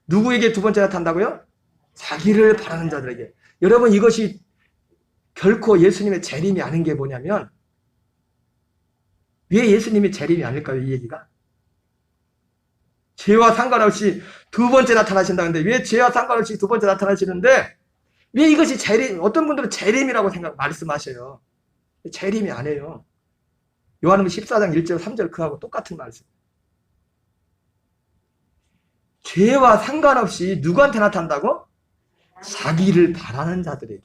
누구에게 두 번째 나타난다고요? 자기를 바라는 자들에게. 여러분, 이것이 결코 예수님의 재림이 아닌 게 뭐냐면, 왜 예수님이 재림이 아닐까요? 이 얘기가 죄와 상관없이 두 번째 나타나신다는데, 왜 죄와 상관없이 두 번째 나타나시는데 왜 이것이 재림, 어떤 분들은 재림이라고 말씀하셔요. 재림이 아니에요. 요한복음 14장 1절 3절 그하고 똑같은 말씀. 죄와 상관없이 누구한테 나타난다고? 자기를 바라는 자들에게.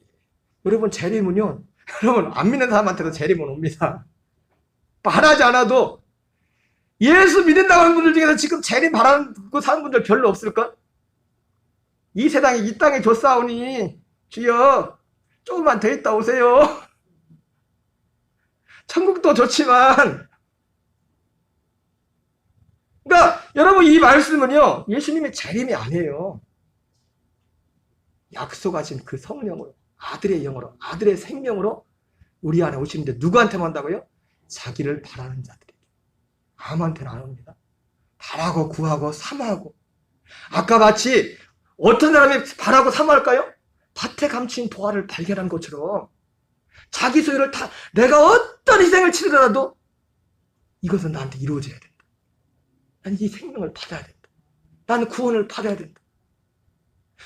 여러분, 재림은요, 여러분 안 믿는 사람한테도 재림은 옵니다. 바라지 않아도. 예수 믿는다고 하는 분들 중에서 지금 재림 바라고 사는 분들 별로 없을까? 이 세상에, 이 땅에 줬사오니 주여 조금만 더 있다 오세요. 천국도 좋지만. 그러니까 여러분, 이 말씀은요, 예수님의 재림이 아니에요. 약속하신 그 성령으로, 아들의 영으로, 아들의 생명으로 우리 안에 오시는데, 누구한테만 한다고요? 자기를 바라는 자들에게. 아무한테는 안 옵니다. 바라고 구하고 사모하고. 아까 마치 어떤 사람이 바라고 사모할까요? 밭에 감춘 보화를 발견한 것처럼 자기 소유를 다, 내가 어떤 희생을 치르더라도 이것은 나한테 이루어져야 된다. 난 이 생명을 받아야 된다. 난 구원을 받아야 된다.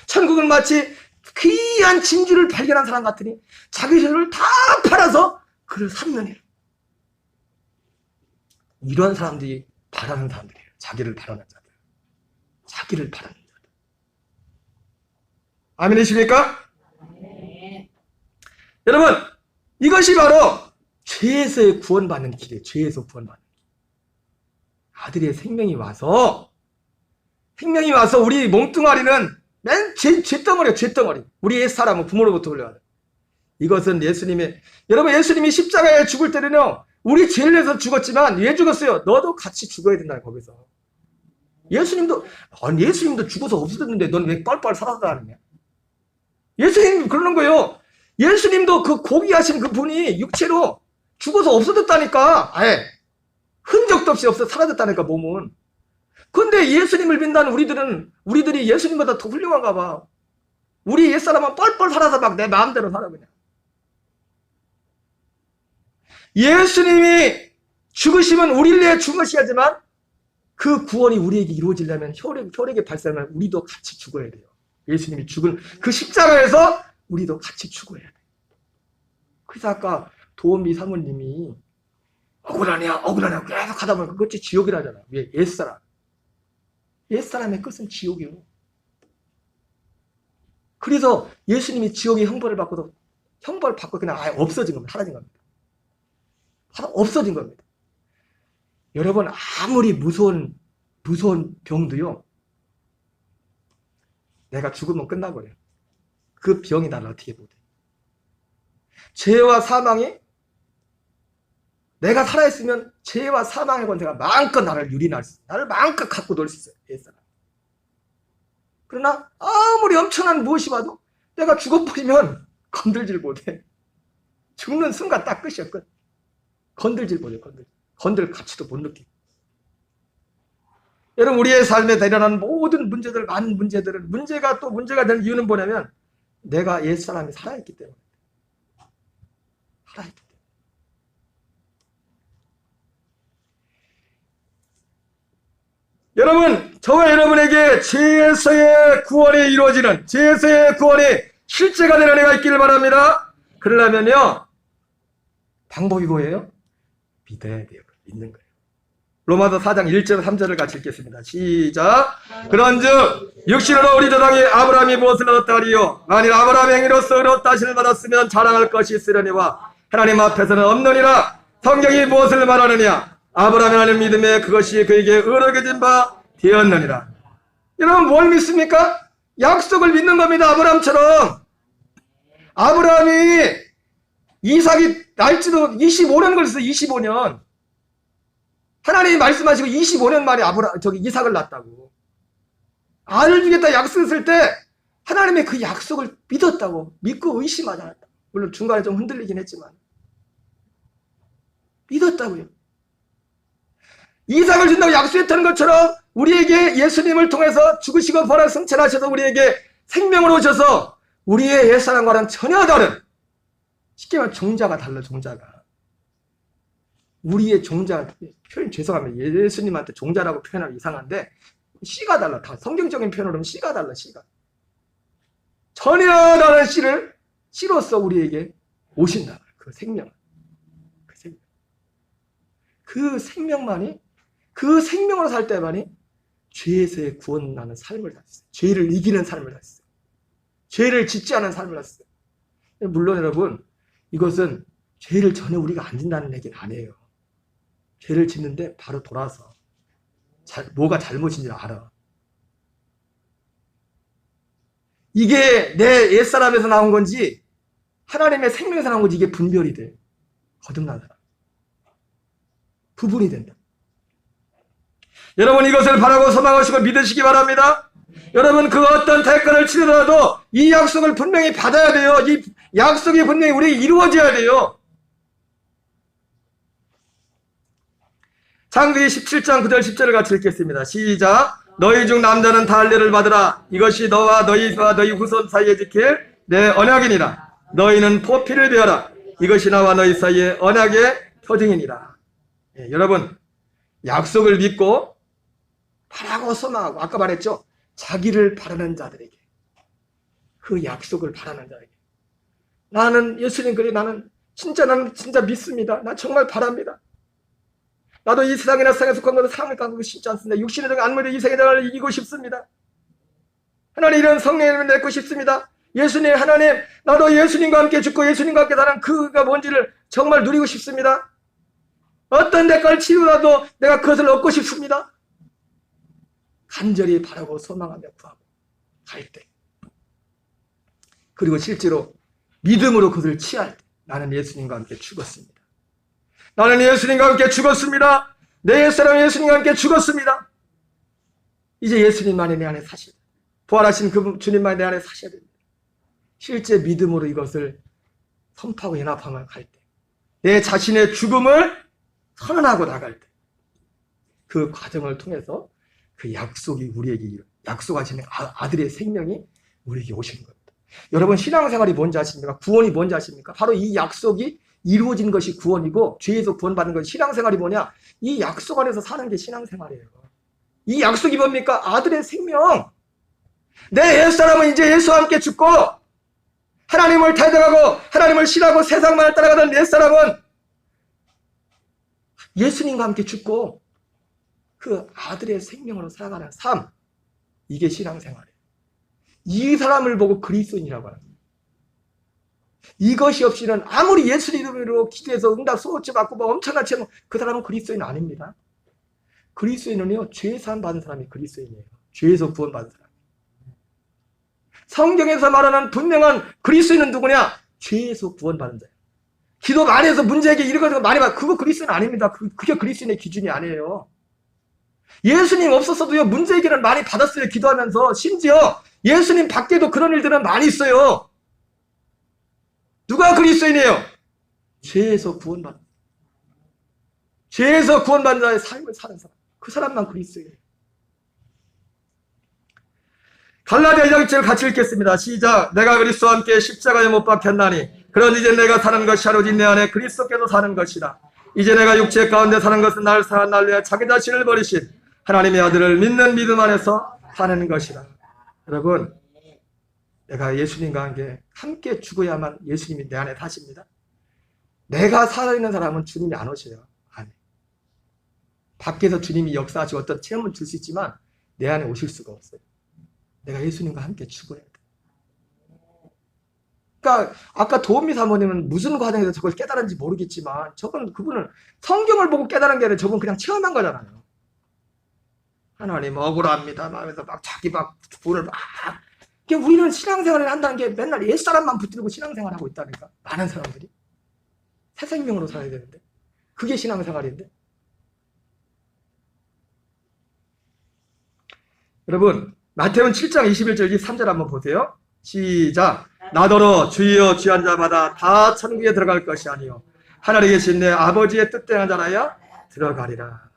천국은 마치 귀한 진주를 발견한 사람 같으니 자기 소유를 다 팔아서 그를 삼는 일. 이런 사람들이 바라는 사람들이에요. 자기를 바라는 자들. 자기를 바라는 자들. 아멘이십니까? 네. 여러분, 이것이 바로 죄에서 구원받는 길이에요. 죄에서 구원받는 길. 아들의 생명이 와서 우리 몸뚱아리는 맨 죄덩어리예요. 죄덩어리. 우리 옛사람은 부모로부터 흘려가요. 이것은 여러분, 예수님이 십자가에 죽을 때는요, 우리 죄를 내서 죽었지만 왜 죽었어요? 너도 같이 죽어야 된다, 거기서. 예수님도 죽어서 없어졌는데 넌 왜 뻘뻘 살아가느냐? 예수님 그러는 거예요. 예수님도 그 고귀하신 그 분이 육체로 죽어서 없어졌다니까. 아예 흔적도 없이 없어 사라졌다니까 몸은. 근데 예수님을 믿는 우리들이 예수님보다 더 훌륭한가 봐. 우리 옛사람은 뻘뻘 살아서 막 내 마음대로 살아 그냥. 예수님이 죽으시면 우리를 위해 죽으셔야지만 그 구원이 우리에게 이루어지려면 혈액의 발생을 우리도 같이 죽어야 돼요. 예수님이 죽은 그 십자가에서 우리도 같이 죽어야 돼. 그래서 아까 도원비 사모님이 억울하냐 계속 하다 보니까 그것이 지옥이라잖아. 왜? 옛사람의 끝은 지옥이에요. 그래서 예수님이 지옥의 형벌을 받고 그냥 아예 없어진 겁니다. 사라진 겁니다. 없어진 겁니다. 여러분, 아무리 무서운 병도요, 내가 죽으면 끝나버려요. 그 병이 나를 어떻게 못해. 죄와 사망이, 내가 살아있으면 죄와 사망의 권세가 마음껏 나를 유린할 수 있어요. 나를 마음껏 갖고 놀 수 있어요. 옛사람. 그러나 아무리 엄청난 무엇이 와도 내가 죽어버리면 건들질 못해. 죽는 순간 딱 끝이야, 끝. 건들질 못해, 건들 가치도 못 느끼고. 여러분, 우리의 삶에 일어나는 모든 문제들, 많은 문제들은 문제가 되는 이유는 뭐냐면 내가 옛사람이 살아있기 때문에. 살아있기 때문에. 여러분, 저와 여러분에게 죄에서의 구원이 이루어지는, 죄에서의 구원이 실제가 되는 은혜가 있기를 바랍니다. 그러려면요, 방법이 뭐예요? 믿어야 돼요. 믿는 거예요. 로마서 4장 1절 3절을 같이 읽겠습니다. 시작. 그런즉 육신으로 우리 조상이 아브라함이 무엇을 얻었다 하리요? 만일 아브라함의 행위로서 의롭다 하심을 받았으면 자랑할 것이 있으려니와 하나님 앞에서는 없느니라. 성경이 무엇을 말하느냐? 아브라함이 하는 믿음에 그것이 그에게 의롭게 바 되었느니라. 여러분, 뭘 믿습니까? 약속을 믿는 겁니다. 아브라함처럼. 아브라함이 이삭이 날지도 25년 걸렸어요. 25년. 하나님이 말씀하시고 25년 만에 이삭을 낳았다고. 아를 주겠다 약속했을 때 하나님의 그 약속을 믿었다고. 믿고 의심하지 않았다. 물론 중간에 좀 흔들리긴 했지만 믿었다고요. 이삭을 준다고 약속했다는 것처럼 우리에게 예수님을 통해서 죽으시고 부활 승천하셔서 우리에게 생명을 오셔서 우리의 옛사람과는 전혀 다른, 쉽게 말하면 종자가 달라. 종자가. 우리의 종자, 표현 죄송합니다. 예수님한테 종자라고 표현하면 이상한데 씨가 달라. 다 성경적인 표현으로 하면 씨가 달라. 씨가 전혀 다른 씨로서 우리에게 오신다. 그 생명. 그 생명만이, 그 생명으로 살 때만이 죄에서의 구원나는 삶을 살았어요. 죄를 이기는 삶을 살았어요. 죄를 짓지 않은 삶을 살았어요. 물론 여러분, 이것은 죄를 전혀 우리가 안 짓는다는 얘기는 아니에요. 죄를 짓는데 바로 돌아서 뭐가 잘못인지 알아. 이게 내 옛사람에서 나온 건지 하나님의 생명에서 나온 건지 이게 분별이 돼. 거듭난 사람. 부분이 된다. 여러분, 이것을 바라고 소망하시고 믿으시기 바랍니다. 여러분, 그 어떤 대가를 치르더라도 이 약속을 분명히 받아야 돼요. 이 약속이 분명히 우리에게 이루어져야 돼요. 창세기 17장 9절 10절을 같이 읽겠습니다. 시작. 너희 중 남자는 다 할례를 받으라. 이것이 너와 너희 후손 사이에 지킬 내 언약이니라. 너희는 포피를 베어라. 이것이 나와 너희 사이의 언약의 표징이니라. 예, 여러분, 약속을 믿고 바라고 소망하고, 아까 말했죠, 자기를 바라는 자들에게, 그 약속을 바라는 자에게, 나는 예수님, 그래, 나는 진짜 믿습니다. 나 정말 바랍니다. 나도 이 세상이나 세상에 속한 것은 상을 갖고 싶지 않습니다. 육신의 정 안무를 이 세계를 이기고 싶습니다. 하나님, 이런 성령을 맺고 싶습니다. 예수님, 하나님, 나도 예수님과 함께 죽고 예수님과 함께 사는 그가 뭔지를 정말 누리고 싶습니다. 어떤 대가를 치르더라도 내가 그것을 얻고 싶습니다. 간절히 바라고 소망하며 구하고 갈 때, 그리고 실제로 믿음으로 그것을 취할 때, 나는 예수님과 함께 죽었습니다. 나는 예수님과 함께 죽었습니다. 내 옛사람 예수님과 함께 죽었습니다. 이제 예수님만이 내 안에 사셔야 됩니다. 부활하신 그 주님만이 내 안에 사셔야 됩니다. 실제 믿음으로 이것을 선포하고 연합하며 갈 때 내 자신의 죽음을 선언하고 나갈 때 그 과정을 통해서 그 약속이 우리에게 약속하시는 아들의 생명이 우리에게 오시는 겁니다. 여러분 신앙생활이 뭔지 아십니까? 구원이 뭔지 아십니까? 바로 이 약속이 이루어진 것이 구원이고 죄에서 구원받는 것이 신앙생활이 뭐냐? 이 약속 안에서 사는 게 신앙생활이에요. 이 약속이 뭡니까? 아들의 생명. 내 옛사람은 이제 예수와 함께 죽고 하나님을 대적하고 하나님을 싫어하고 세상만을 따라가던 옛사람은 예수님과 함께 죽고 그 아들의 생명으로 살아가는 삶, 이게 신앙생활이에요. 이 사람을 보고 그리스도인이라고 합니다. 이것이 없이는 아무리 예수 이름으로 기도해서 응답 소원치 받고 뭐 엄청난 체험, 그 사람은 그리스도인 아닙니다. 그리스도인은요, 죄 사함 받은 사람이 그리스도인이에요. 죄에서 구원받은 사람. 성경에서 말하는 분명한 그리스도인은 누구냐? 죄에서 구원받은 자예요. 기도 많이 해서 문제에게 이르거든 많이 받, 그거 그리스도인 아닙니다. 그게 그리스도인의 기준이 아니에요. 예수님 없었어도요, 문제 해결을 많이 받았어요. 기도하면서. 심지어 예수님 밖에도 그런 일들은 많이 있어요. 누가 그리스도인이에요? 죄에서 구원받은 자의 삶을 사는 사람. 그 사람만 그리스도인이에요. 갈라디아 2장 1절 같이 읽겠습니다. 시작. 내가 그리스도와 함께 십자가에 못 박혔나니 그런 이제 내가 사는 것이 오직 내 안에 그리스도께서 사는 것이라. 이제 내가 육체 가운데 사는 것은 날 사한 날 위해 자기 자신을 버리신 하나님의 아들을 믿는 믿음 안에서 사는 것이라. 여러분, 내가 예수님과 함께 죽어야만 예수님이 내 안에 사십니다. 내가 살아있는 사람은 주님이 안 오셔요. 아니. 밖에서 주님이 역사하시고 어떤 체험을 줄 수 있지만 내 안에 오실 수가 없어요. 내가 예수님과 함께 죽어야 돼. 그러니까 아까 도은미 사모님은 무슨 과정에서 저걸 깨달은지 모르겠지만 그분은 성경을 보고 깨달은 게 아니라 저건 그냥 체험한 거잖아요. 하나님 억울합니다 하면서 막 자기 막 분을 막. 우리는 신앙생활을 한다는 게 맨날 옛사람만 붙들고 신앙생활하고 있다니까. 많은 사람들이 새 생명으로 살아야 되는데 그게 신앙생활인데. 여러분, 마태복음 7장 21절 23절 한번 보세요. 시작. 나더러 주여 주한 자마다 다 천국에 들어갈 것이 아니요 하늘에 계신 내 아버지의 뜻대로 자라야 들어가리라.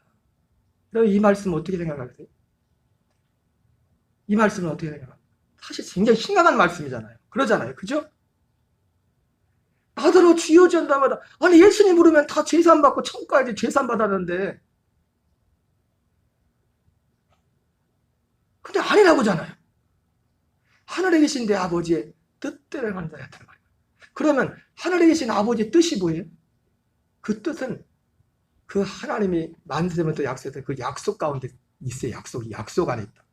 여러분, 이 말씀 어떻게 생각하세요? 이 말씀은 어떻게 생각하세요? 사실 굉장히 심각한 말씀이잖아요. 그러잖아요. 그죠? 나더러 주여 주한 자마다, 아니 예수님 부르면 다 죄사함 받고 천국 가야지. 죄사함 받았는데 근데 아니라고잖아요. 하늘에 계신 내 아버지의 뜻대로 하는 자야 들어가요. 그러면 하늘에 계신 아버지의 뜻이 뭐예요? 그 뜻은 그 하나님이 만세면서 약속했던 그 약속 가운데 있어요. 약속 안에 있다.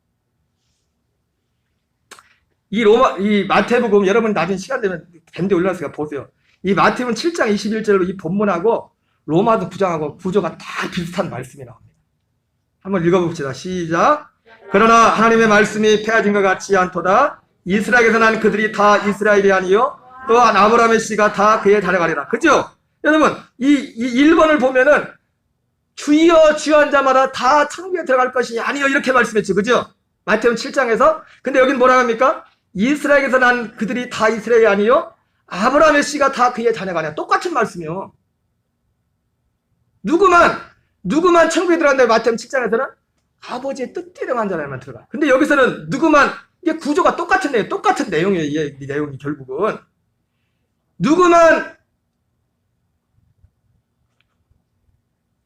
이 마태복음, 여러분 나중에 시간 되면 밴드에 올라가서 보세요. 이 마태복음 7장 21절로 이 본문하고 로마서 9장하고 구조가 다 비슷한 말씀이 나옵니다. 한번 읽어봅시다. 시작. 그러나 하나님의 말씀이 폐하진 것 같지 않도다. 이스라엘에서 난 그들이 다 이스라엘이 아니요 또한 아브라함의 씨가 다 그에 달려가리라. 그죠? 여러분, 이 1번을 보면은 주여 주한 자마다 다 천국에 들어갈 것이 아니요 이렇게 말씀했죠. 그죠? 마태복음 7장에서. 근데 여긴 뭐라고 합니까? 이스라엘에서 난 그들이 다 이스라엘이 아니요 아브라함의 씨가 다 그의 자녀가 아니야. 똑같은 말씀이요. 누구만 천국에 들어간다고 마태복음 7장에서는 아버지의 뜻대로 한 자라만 들어가. 근데 여기서는 누구만, 이게 구조가 똑같은 내용이에요. 이 내용이 결국은. 누구만,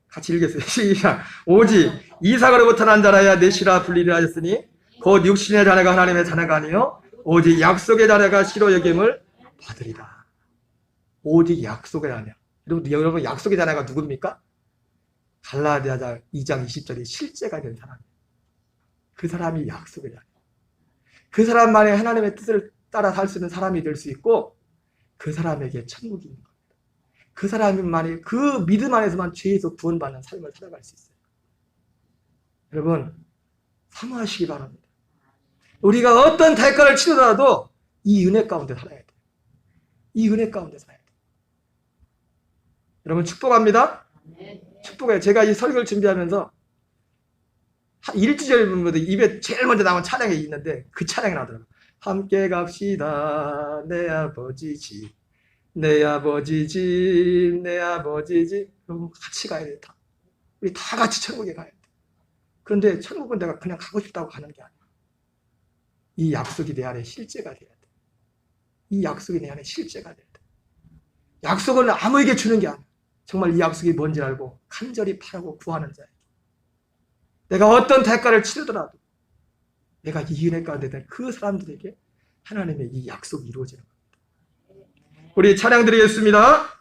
같이 읽겠어요. 시작. 오직 이삭으로부터 난 자라야 넷이라 불리려 하였으니 곧 육신의 자녀가 하나님의 자녀가 아니요 오직 약속의 자녀가 시로 여김을 받으리라. 오직 약속의 자녀. 여러분 약속의 자녀가 누굽니까? 갈라디아 2장 20절이 실제가 된 사람이에요. 그 사람이 약속의 자녀. 그 사람만이 하나님의 뜻을 따라 살 수 있는 사람이 될 수 있고 그 사람에게 천국이 있는 겁니다. 그 사람만이 그 믿음 안에서만 죄에서 구원받는 삶을 살아갈 수 있어요. 여러분 사모하시기 바랍니다. 우리가 어떤 대가를 치르더라도 이 은혜 가운데 살아야 돼요. 이 은혜 가운데 살아야 돼요. 여러분 축복합니다. 축복해요. 제가 이 설교를 준비하면서 한 일주일부터 입에 제일 먼저 나온 찬양이 있는데 그 찬양이 나더라고요. 함께 갑시다 내 아버지 집 내 아버지 집, 내 아버지 집. 여러분 같이 가야 돼. 다. 우리 다 같이 천국에 가야 돼. 그런데 천국은 내가 그냥 가고 싶다고 가는 게 아니야. 이 약속이 내 안에 실제가 돼야 돼. 이 약속이 내 안에 실제가 돼야 돼. 약속은 아무에게 주는 게 아니야. 정말 이 약속이 뭔지 알고 간절히 바라고 구하는 자에게. 내가 어떤 대가를 치르더라도 내가 이 은혜 가운데 된 그 사람들에게 하나님의 이 약속이 이루어지는 겁니다. 우리 찬양 드리겠습니다.